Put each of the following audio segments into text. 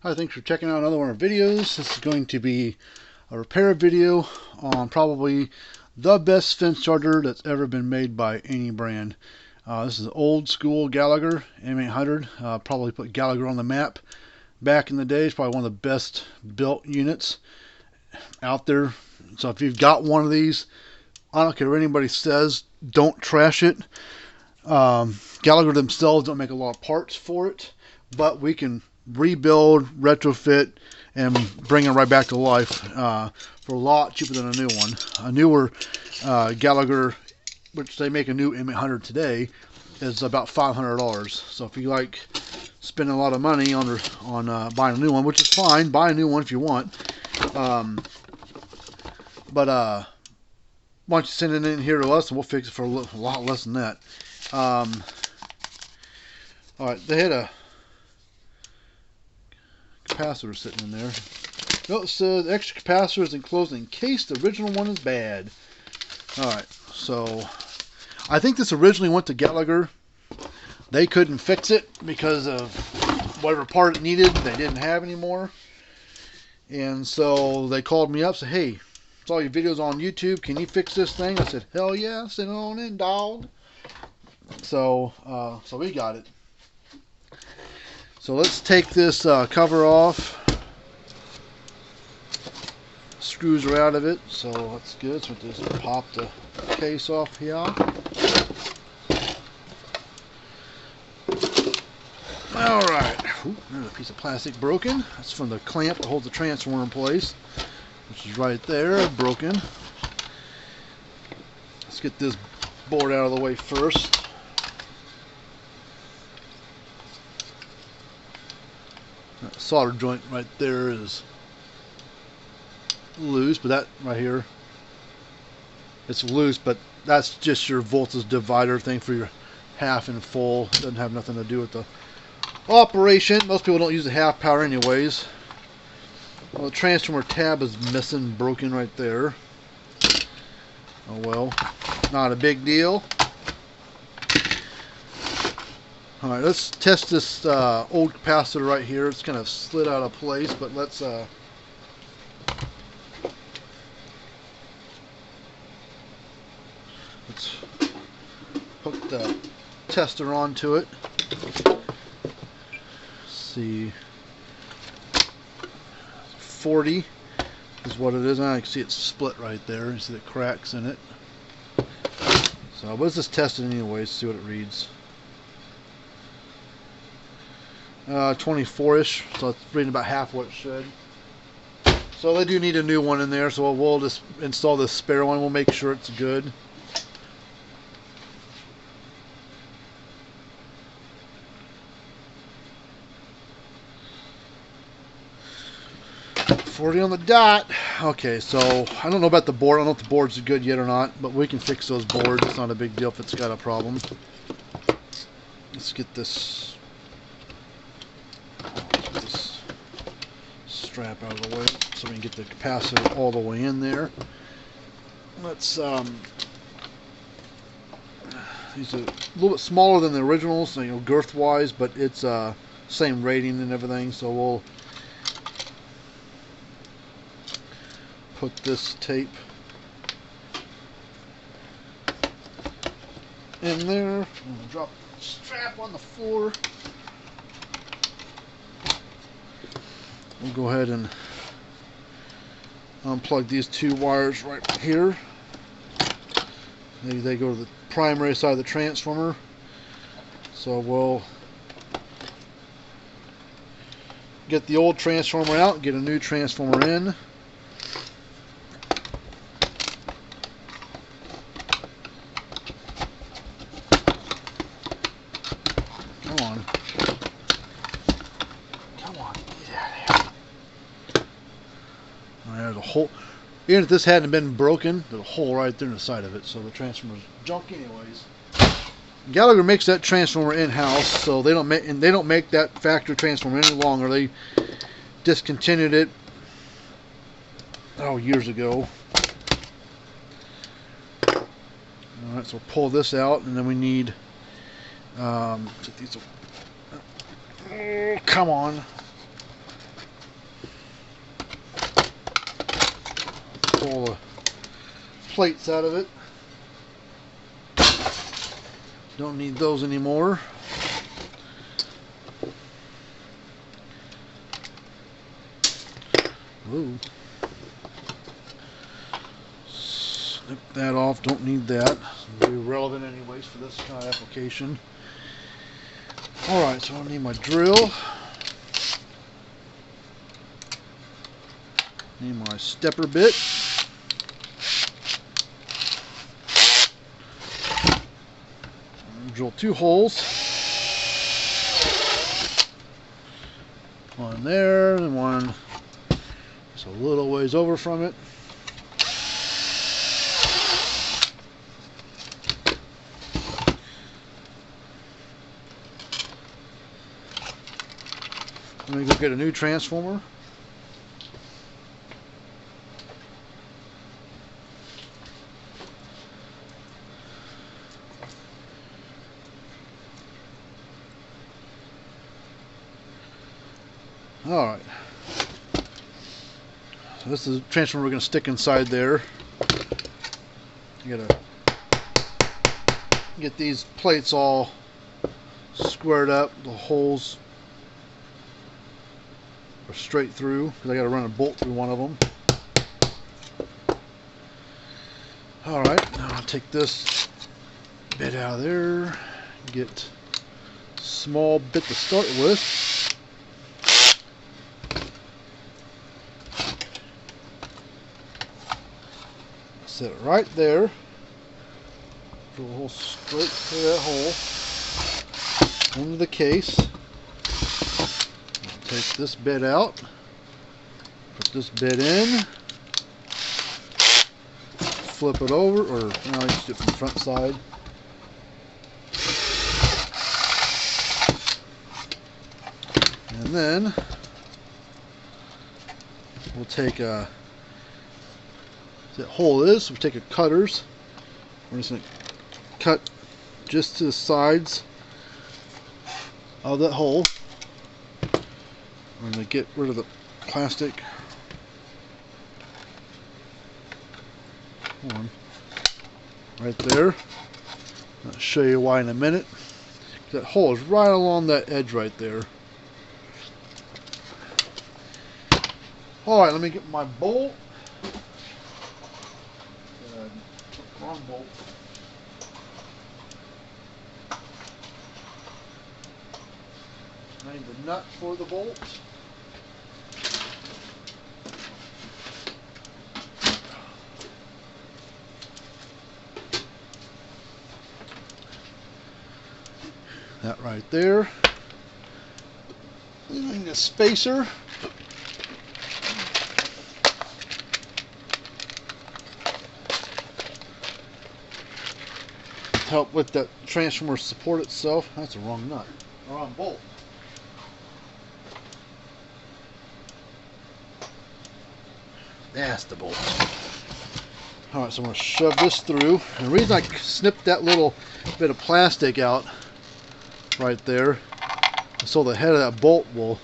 Hi, thanks for checking out another one of our videos. This is going to be a repair video on probably the best fence charger that's ever been made by any brand. This is old school Gallagher M800. Probably put Gallagher on the map back in the day. It's probably one of the best built units out there. So if you've got one of these, I don't care what anybody says, don't trash it. Gallagher themselves don't make a lot of parts for it, but we can rebuild, retrofit, and bring it right back to life for a lot cheaper than a new one. A newer Gallagher, which they make a new M800 today, is about $500. So if you like spending a lot of money on buying a new one, which is fine, buy a new one if you want. But why don't you send it in here to us and we'll fix it for a lot less than that. Alright, they had a capacitor sitting in there. No, it says extra capacitor is enclosed in case the original one is bad. Alright, so I think this originally went to Gallagher. They couldn't fix it because of whatever part it needed they didn't have anymore. And so they called me up and said, hey, saw your videos on YouTube, can you fix this thing? I said, hell yeah, send it on in, dog. So we got it. So let's take this cover off. Screws are out of it, so that's good. So just pop the case off here. Alright, there's a piece of plastic broken. That's from the clamp that holds the transformer in place, which is right there, broken. Let's get this board out of the way first. That solder joint right there is loose, but that right here, it's loose, but that's just your voltage divider thing for your half and full. It doesn't have nothing to do with the operation. Most people don't use the half power anyways. Well, the transformer tab is missing, broken right there. Oh well, not a big deal. Alright, let's test this old capacitor right here. It's kind of slid out of place, but let's hook the tester onto it. Let's see, 40 is what it is. I can see it's split right there. You see the cracks in it. So let's just test it anyways, see what it reads. 24-ish, so it's reading about half what it should. So they do need a new one in there, so we'll just install this spare one. We'll make sure it's good. $40 on the dot. Okay, so I don't know about the board. I don't know if the board's good yet or not, but we can fix those boards. It's not a big deal if it's got a problem. Let's get this strap out of the way so we can get the capacitor all the way in there. Let's these are a little bit smaller than the originals, you know, girth wise, but it's same rating and everything. So we'll put this tape in there. We'll drop the strap on the floor. We'll go ahead and unplug these two wires right here. They go to the primary side of the transformer. So we'll get the old transformer out, get a new transformer in. Come on. Come on, get out of here. There's a hole. Even if this hadn't been broken, there's a hole right there in the side of it, so the transformer's junk anyways. Gallagher makes that transformer in-house, so they don't make that factory transformer any longer. They discontinued it years ago. Alright, so we'll pull this out, and then we need these. Oh, come on. plates out of it. Don't need those anymore. Ooh. Snip that off. Don't need that. It'll be relevant anyways for this kind of application. Alright, so I need my drill. Need my stepper bit. Drill 2 holes. One there and one just a little ways over from it. Let me go get a new transformer. Alright, so this is the transformer we're going to stick inside there. You gotta get these plates all squared up, the holes are straight through because I got to run a bolt through one of them. Alright, now I'll take this bit out of there, get a small bit to start with. Set it right there. Drill a hole straight through that hole into the case. I'll take this bit out. Put this bit in. Flip it over, or now I just do it from the front side. And then we'll take a that hole is, we take a cutters. We're just going to cut just to the sides of that hole. We're going to get rid of the plastic. One right there. I'll show you why in a minute. That hole is right along that edge right there. Alright, let me get my bolt. Wrong bolt. I need the nut for the bolt. That right there. Then I need a spacer. Help with that transformer support itself. That's the wrong nut. Wrong bolt. That's the bolt. Alright, so I'm going to shove this through. And the reason I snipped that little bit of plastic out right there is so the head of that bolt will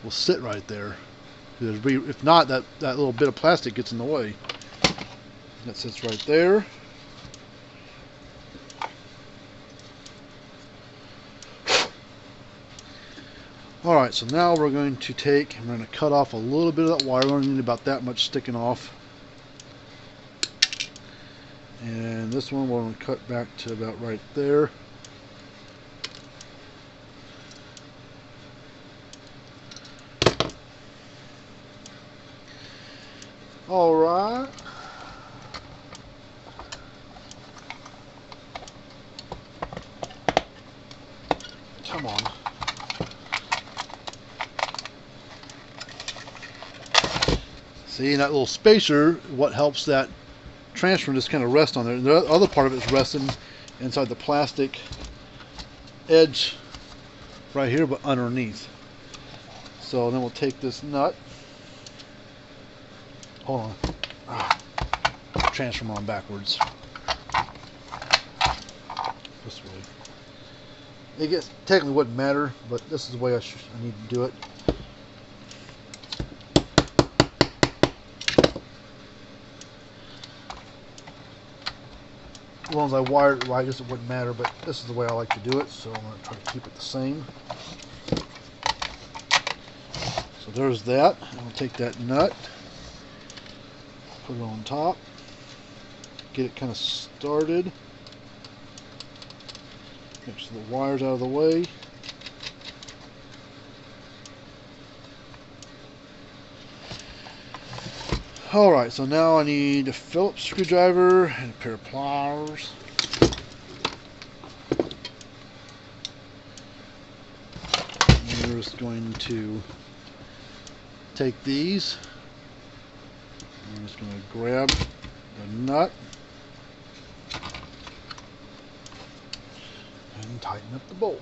sit right there. If not, that little bit of plastic gets in the way. That sits right there. Alright, so now we're going to I'm going to cut off a little bit of that wire. We only need about that much sticking off. And this one we're going to cut back to about right there. Alright. Come on. See, that little spacer, what helps that transformer just kind of rest on there. And the other part of it is resting inside the plastic edge right here, but underneath. So then we'll take this nut. Hold on. Transformer on backwards. This way. I guess technically it wouldn't matter, but this is the way I need to do it. long as I wired it right, I guess it wouldn't matter, but this is the way I like to do it, so I'm going to try to keep it the same. So there's that. I'll take that nut, put it on top, get it kind of started, make sure the wire's out of the way. Alright, so now I need a Phillips screwdriver and a pair of pliers. And we're just going to take these. I'm just going to grab the nut and tighten up the bolt.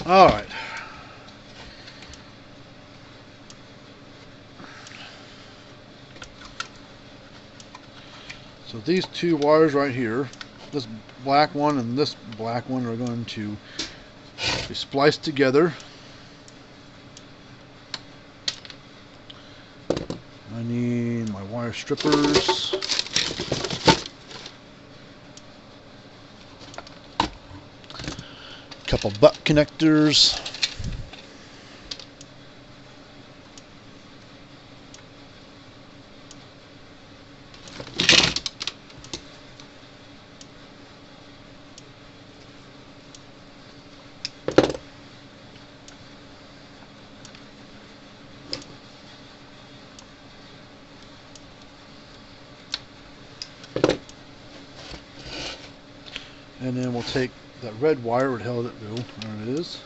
All right. So these two wires right here, this black one and this black one, are going to be spliced together. I need my wire strippers. Couple butt connectors. And then we'll take that red wire, where the hell did it go? There it is.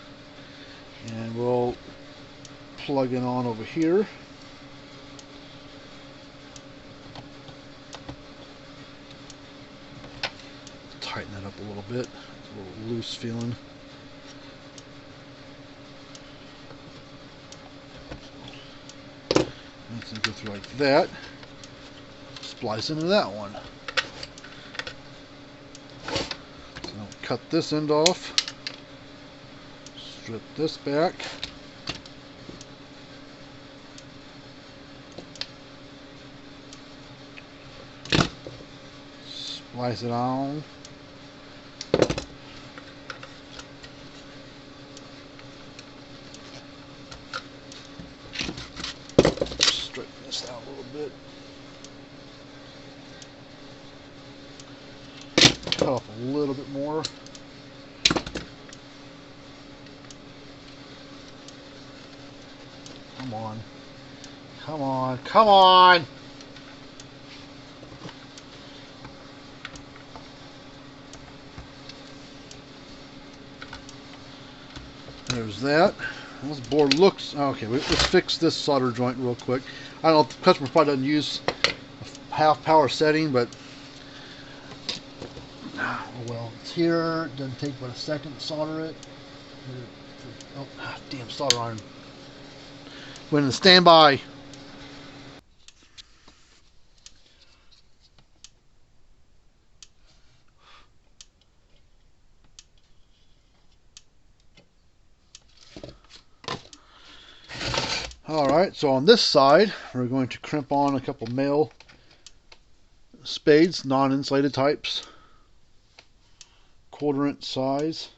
And we'll plug it on over here. Tighten that up a little bit. It's a little loose feeling. That's going to go through like that. Splice into that one. Cut this end off, strip this back, splice it on, straighten this out a little bit, cut off a little bit more. Come on. Come on. Come on! There's that. This board looks... Okay, let's fix this solder joint real quick. I don't know if the customer probably doesn't use a half power setting, but... Oh well, it's here. It doesn't take but a second to solder it. Oh, damn solder iron. Went in standby. Alright, so on this side, we're going to crimp on a couple male spades, non-insulated types, 1/4 inch size.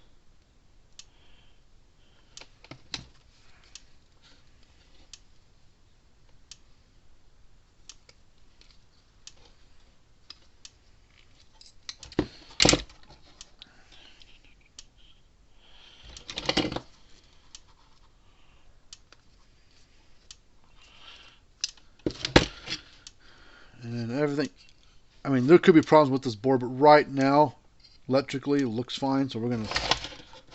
And everything, I mean, there could be problems with this board, but right now, electrically, it looks fine. So we're going to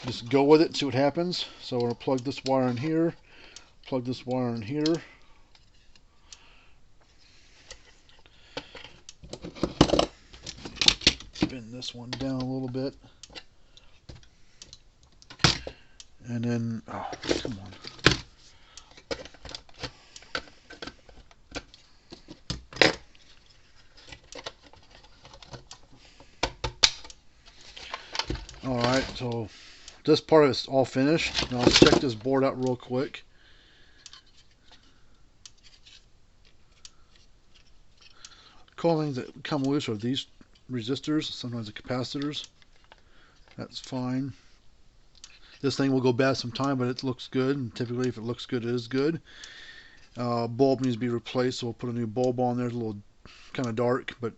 just go with it and see what happens. So we're going to plug this wire in here, plug this wire in here. Spin this one down a little bit. And then, oh, come on. So this part is all finished. Now let's check this board out real quick. Cool things that come loose are these resistors, sometimes the capacitors. That's fine. This thing will go bad sometime, but it looks good, and typically if it looks good, it is good. Bulb needs to be replaced, so we'll put a new bulb on there. It's a little kind of dark, but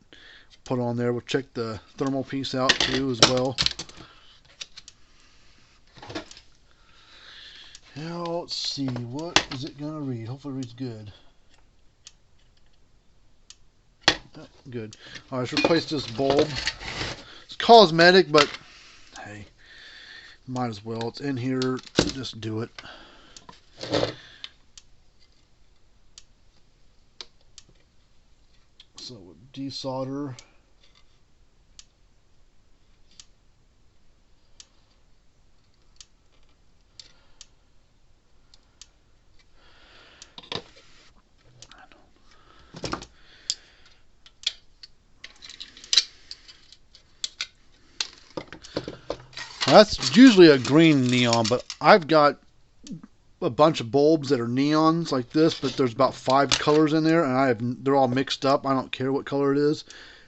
put it on there. We'll check the thermal piece out too as well. Now let's see, what is it gonna read? Hopefully it reads good. Oh, good. All right, let's replace this bulb. It's cosmetic, but hey, might as well. It's in here. Just do it. So we'll desolder. That's usually a green neon, but I've got a bunch of bulbs that are neons like this, but there's about 5 colors in there, and they're all mixed up. I don't care what color it is.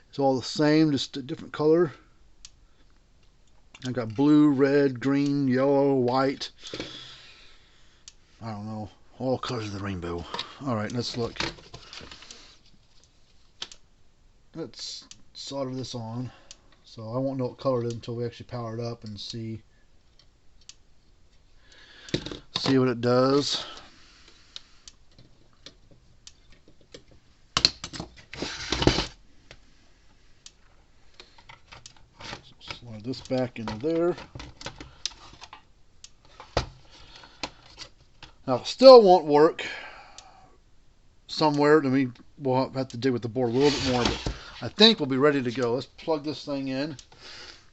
It's all the same, just a different color. I've got blue, red, green, yellow, white. I don't know. All colors of the rainbow. Alright, let's look. Let's solder this on. So I won't know what color it is until we actually power it up and see what it does. Slide this back into there. Now it still won't work somewhere. I mean, we'll have to dig with the board a little bit more, but I think we'll be ready to go. Let's plug this thing in.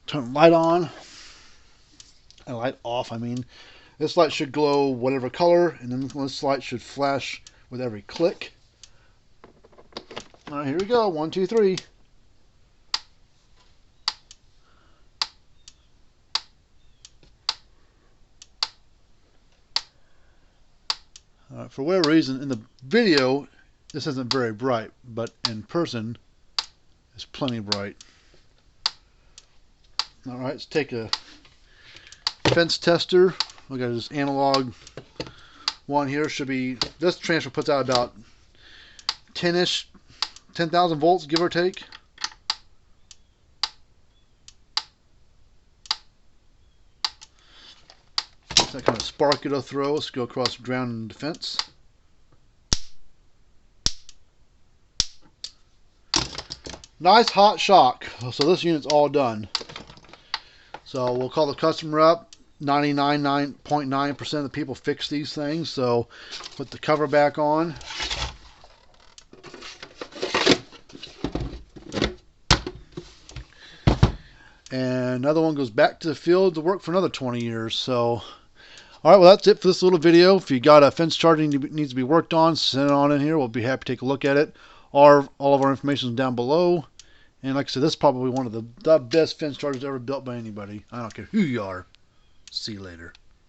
Turn the light on. And light off, I mean. This light should glow whatever color, and then this light should flash with every click. Alright, here we go. 1, 2, 3. For whatever reason, in the video, this isn't very bright, but in person, it's plenty bright. Alright, let's take a fence tester. We got this analog one here. Should be, this transfer puts out about 10,000 volts, give or take. That kind of spark it'll throw. Let's go across ground and defense. Nice hot shock. So this unit's all done. So we'll call the customer up. 99.9% of the people fix these things. So put the cover back on. And another one goes back to the field to work for another 20 years. So, alright, well that's it for this little video. If you got a fence charging that needs to be worked on, send it on in here. We'll be happy to take a look at it. All of our information is down below. And like I said, this is probably one of the best fence chargers ever built by anybody. I don't care who you are. See you later.